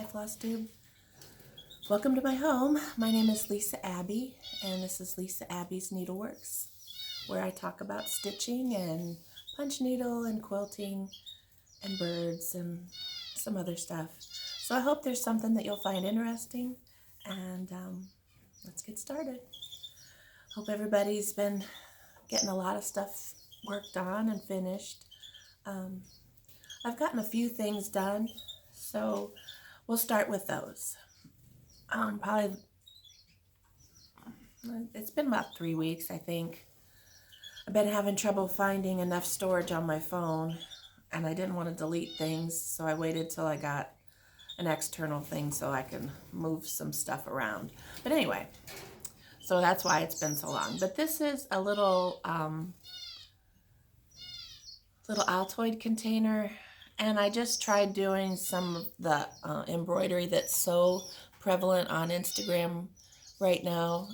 Hi Flosstube. Welcome to my home. My name is Lisa Abbey, and this is Lisa Abbey's Needleworks, where I talk about stitching and punch needle and quilting and birds and some other stuff. So I hope there's something that you'll find interesting, and let's get started. Hope everybody's been getting a lot of stuff worked on and finished. I've gotten a few things done, so we'll start with those. Probably, it's been about 3 weeks, I think. I've been having trouble finding enough storage on my phone, and I didn't want to delete things, so I waited till I got an external thing so I can move some stuff around. But anyway, so that's why it's been so long. But this is a little Altoid container, and I just tried doing some of the embroidery that's so prevalent on Instagram right now.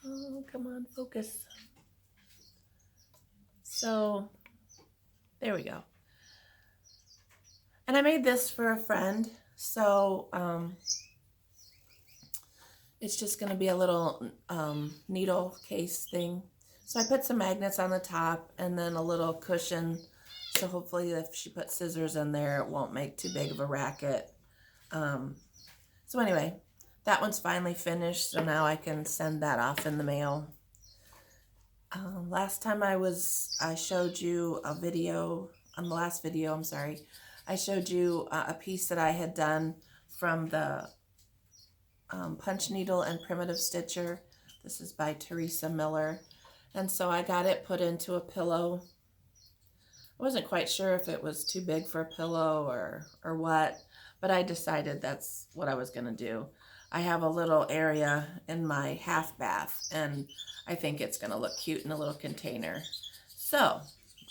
Oh, come on, focus. So there we go. And I made this for a friend, so it's just going to be a little needle case thing. So I put some magnets on the top and then a little cushion, so hopefully if she puts scissors in there, it won't make too big of a racket. So anyway, that one's finally finished, so now I can send that off in the mail. Last time I showed you a video, on the last video, I'm sorry, I showed you a piece that I had done from the Punch Needle and Primitive Stitcher. This is by Teresa Miller. And so I got it put into a pillow. I wasn't quite sure if it was too big for a pillow or what, but I decided that's what I was going to do. I have a little area in my half bath, and I think it's going to look cute in a little container. So,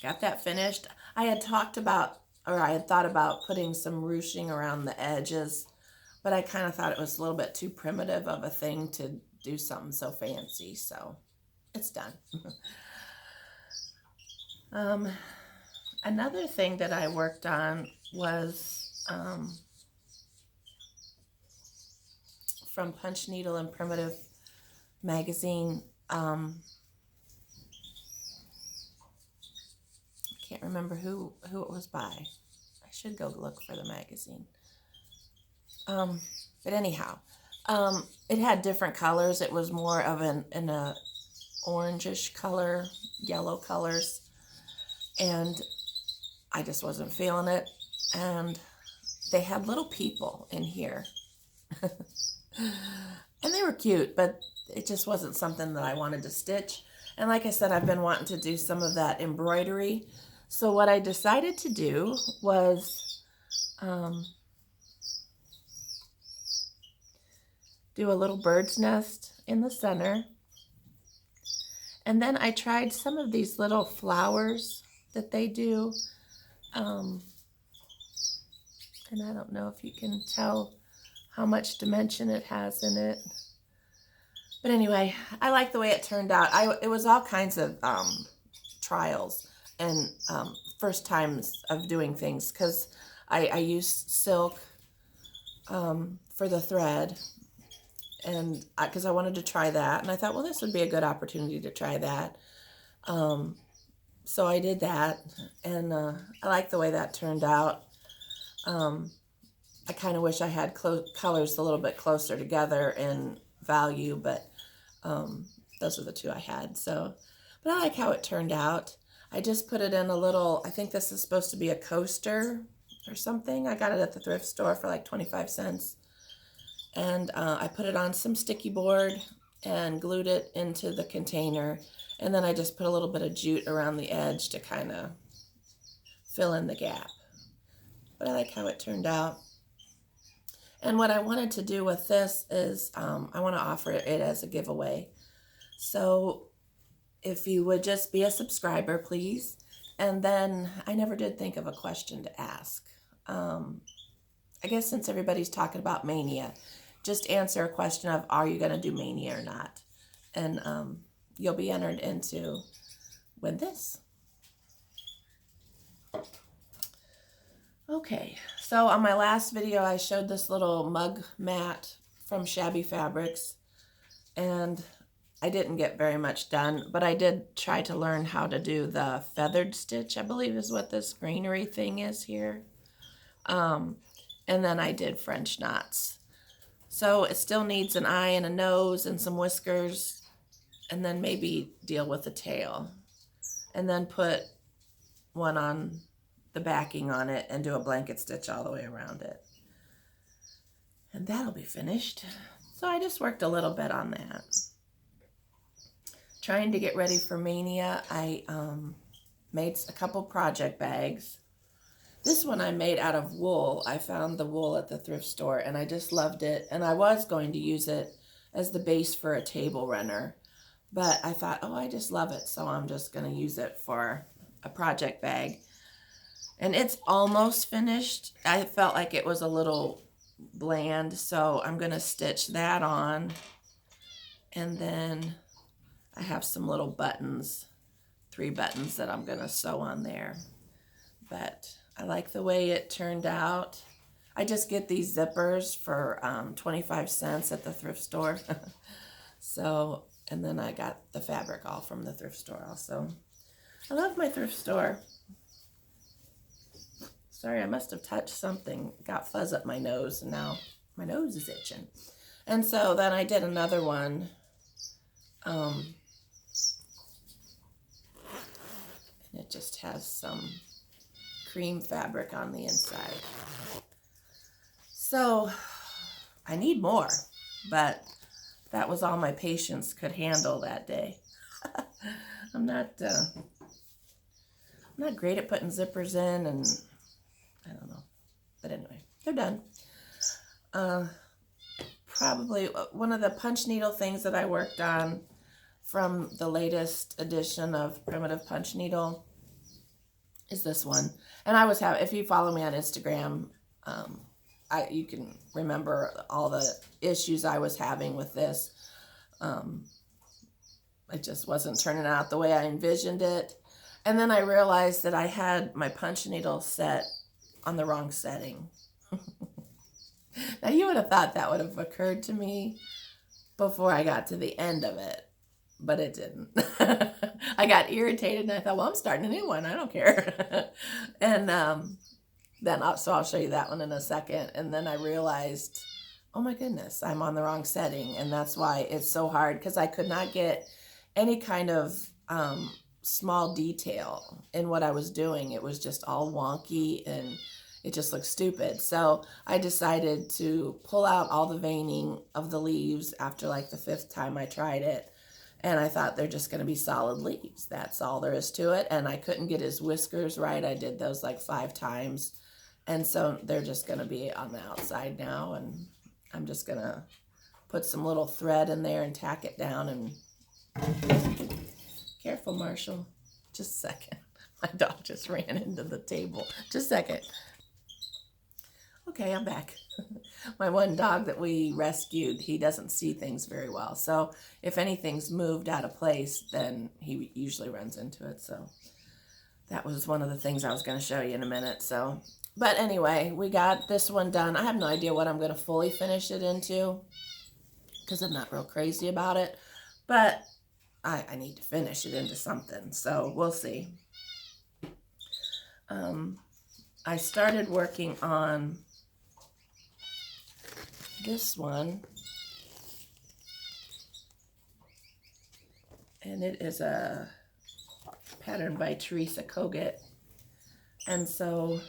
got that finished. I had thought about putting some ruching around the edges, but I kind of thought it was a little bit too primitive of a thing to do something so fancy, so it's done. Another thing that I worked on was from Punch Needle and Primitive magazine. I can't remember who it was by. I should go look for the magazine. But anyhow, it had different colors. It was more of an orangish color, yellow colors, and I just wasn't feeling it. And they had little people in here. And they were cute, but it just wasn't something that I wanted to stitch. And like I said, I've been wanting to do some of that embroidery. So what I decided to do was do a little bird's nest in the center. And then I tried some of these little flowers that they do. And I don't know if you can tell how much dimension it has in it. But anyway, I like the way it turned out. It was all kinds of trials and first times of doing things, because I used silk for the thread, and because I wanted to try that, and I thought, well, this would be a good opportunity to try that. So I did that, and I like the way that turned out. I kind of wish I had colors a little bit closer together in value, but those are the two I had. So, but I like how it turned out. I just put it in a little, I think this is supposed to be a coaster or something. I got it at the thrift store for like 25 cents. And I put it on some sticky board and glued it into the container. And then I just put a little bit of jute around the edge to kind of fill in the gap. But I like how it turned out. And what I wanted to do with this is I want to offer it as a giveaway. So if you would just be a subscriber, please. And then I never did think of a question to ask. I guess since everybody's talking about Mania, just answer a question of, are you going to do Mania or not? And you'll be entered into win this. Okay. Okay, so on my last video I showed this little mug mat from Shabby Fabrics, and I didn't get very much done, but I did try to learn how to do the feathered stitch, I believe is what this greenery thing is here. And then I did French knots. So it still needs an eye and a nose and some whiskers, and then maybe deal with the tail. And then put one on the backing on it and do a blanket stitch all the way around it. And that'll be finished. So I just worked a little bit on that. Trying to get ready for Mania, I made a couple project bags. This one I made out of wool. I found the wool at the thrift store and I just loved it. And I was going to use it as the base for a table runner. But I thought, oh, I just love it. So I'm just going to use it for a project bag. And it's almost finished. I felt like it was a little bland. So I'm going to stitch that on. And then I have some little buttons, 3 buttons that I'm going to sew on there. But I like the way it turned out. I just get these zippers for 25 cents at the thrift store. So, and then I got the fabric all from the thrift store also. I love my thrift store. Sorry, I must have touched something. Got fuzz up my nose and now my nose is itching. And so then I did another one. And it just has some cream fabric on the inside. So I need more, but that was all my patience could handle that day. I'm not great at putting zippers in, and I don't know. But anyway, they're done. Probably one of the punch needle things that I worked on from the latest edition of Primitive Punch Needle is this one. And I was having, if you follow me on Instagram, you can remember all the issues I was having with this. It just wasn't turning out the way I envisioned it. And then I realized that I had my punch needle set on the wrong setting. Now you would have thought that would have occurred to me before I got to the end of it, but it didn't. I got irritated and I thought, well, I'm starting a new one. I don't care. And so I'll show you that one in a second. And then I realized, oh my goodness, I'm on the wrong setting. And that's why it's so hard, because I could not get any kind of small detail in what I was doing. It was just all wonky and it just looked stupid. So I decided to pull out all the veining of the leaves after like the 5th time I tried it. And I thought they're just going to be solid leaves. That's all there is to it. And I couldn't get his whiskers right. I did those like 5 times. And so they're just going to be on the outside now. And I'm just going to put some little thread in there and tack it down. And careful, Marshall. Just a second. My dog just ran into the table. Just a second. Okay, I'm back. My one dog that we rescued, he doesn't see things very well. So if anything's moved out of place, then he usually runs into it. So that was one of the things I was going to show you in a minute. So, but anyway, we got this one done. I have no idea what I'm going to fully finish it into, because I'm not real crazy about it. But I need to finish it into something. So we'll see. I started working on this one, and it is a pattern by Teresa Kogut, and so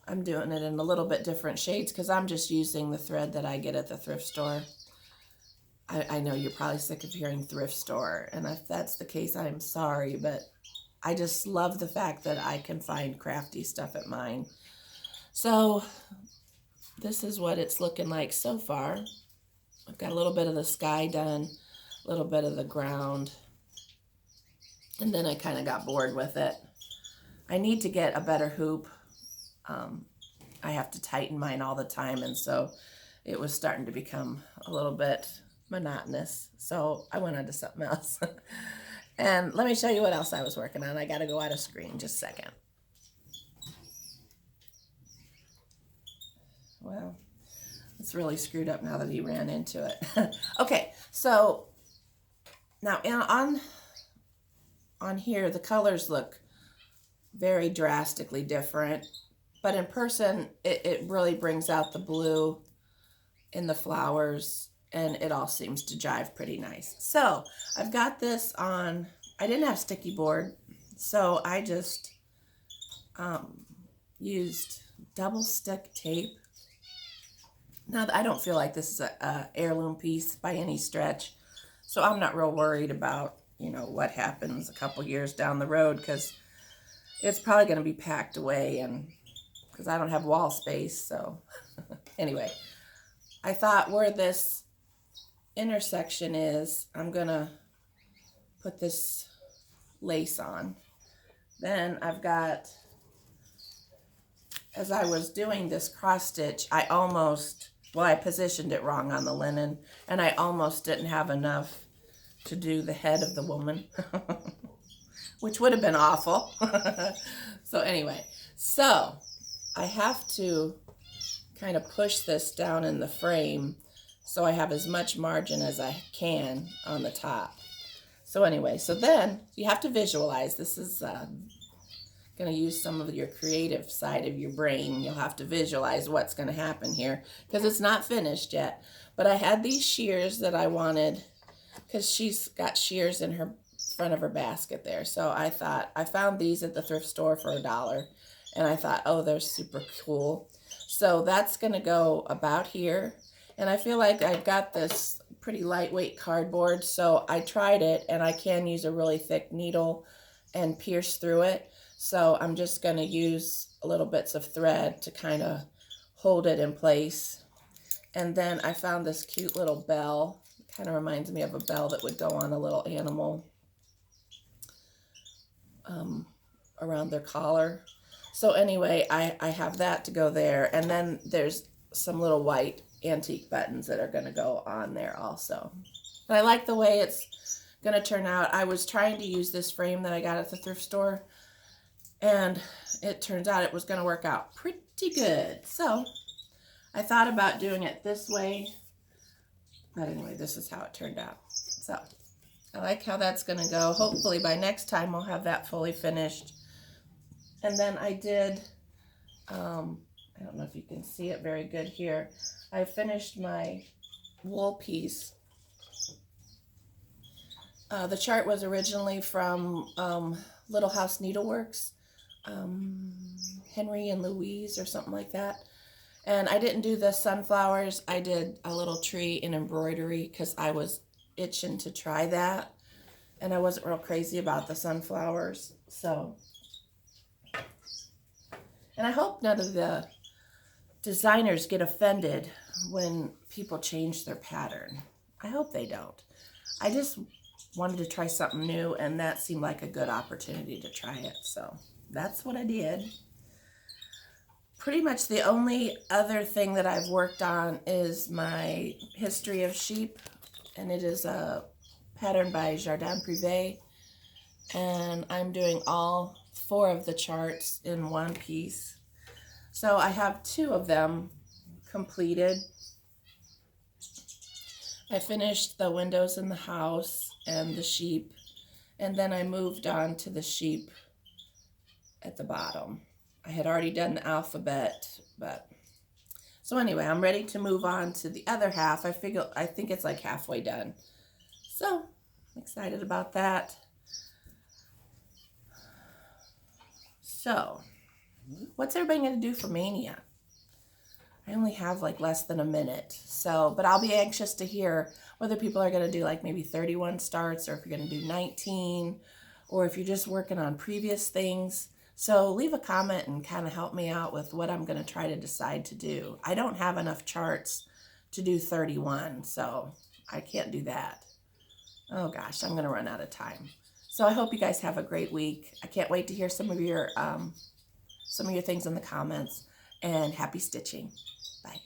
I'm doing it in a little bit different shades because I'm just using the thread that I get at the thrift store. I know you're probably sick of hearing thrift store, and if that's the case, I'm sorry, but I just love the fact that I can find crafty stuff at mine. So this is what it's looking like so far. I've got a little bit of the sky done, a little bit of the ground, and then I kind of got bored with it. I need to get a better hoop. I have to tighten mine all the time, and so it was starting to become a little bit monotonous. So I went on to something else. And let me show you what else I was working on. I got to go out of screen just a second. well, it's really screwed up now that he ran into it. Okay, so now on here, the colors look very drastically different, but in person, it really brings out the blue in the flowers, and it all seems to jive pretty nice. So I've got this on, I didn't have sticky board, so I just used double stick tape. Now, I don't feel like this is a heirloom piece by any stretch, so I'm not real worried about, you know, what happens a couple years down the road, because it's probably going to be packed away, and because I don't have wall space. So anyway, I thought where this intersection is, I'm going to put this lace on. Then I've got, as I was doing this cross stitch, I positioned it wrong on the linen, and I almost didn't have enough to do the head of the woman, which would have been awful. So anyway, so I have to kind of push this down in the frame so I have as much margin as I can on the top. So anyway, so then you have to visualize. This is going to use some of your creative side of your brain. You'll have to visualize what's going to happen here, because it's not finished yet. But I had these shears that I wanted, because she's got shears in her front of her basket there. So I thought, I found these at the thrift store for $1, and I thought, oh, they're super cool. So that's going to go about here. And I feel like I've got this pretty lightweight cardboard, so I tried it, and I can use a really thick needle and pierce through it. So I'm just going to use a little bits of thread to kind of hold it in place. And then I found this cute little bell. It kind of reminds me of a bell that would go on a little animal around their collar. So anyway, I have that to go there. And then there's some little white antique buttons that are going to go on there also. But I like the way it's going to turn out. I was trying to use this frame that I got at the thrift store, and it turns out it was going to work out pretty good. So I thought about doing it this way, but anyway, this is how it turned out. So I like how that's going to go. Hopefully by next time we'll have that fully finished. And then I did, I don't know if you can see it very good here, I finished my wool piece. The chart was originally from Little House Needleworks, Henry and Louise or something like that. And I didn't do the sunflowers. I did a little tree in embroidery because I was itching to try that. And I wasn't real crazy about the sunflowers. So, and I hope none of the designers get offended when people change their pattern. I hope they don't. I just wanted to try something new, and that seemed like a good opportunity to try it. So that's what I did. Pretty much the only other thing that I've worked on is my history of sheep, and it is a pattern by Jardin Privé, and I'm doing all 4 of the charts in one piece. So I have 2 of them completed. I finished the windows in the house and the sheep, and then I moved on to the sheep at the bottom. I had already done the alphabet, but so anyway, I'm ready to move on to the other half. I think it's like halfway done. So I'm excited about that. So what's everybody going to do for Mania? I only have like less than a minute. So, but I'll be anxious to hear whether people are going to do like maybe 31 starts, or if you're going to do 19, or if you're just working on previous things. So leave a comment and kind of help me out with what I'm going to try to decide to do. I don't have enough charts to do 31, so I can't do that. Oh gosh, I'm going to run out of time. So I hope you guys have a great week. I can't wait to hear some of your things in the comments, and happy stitching. Bye.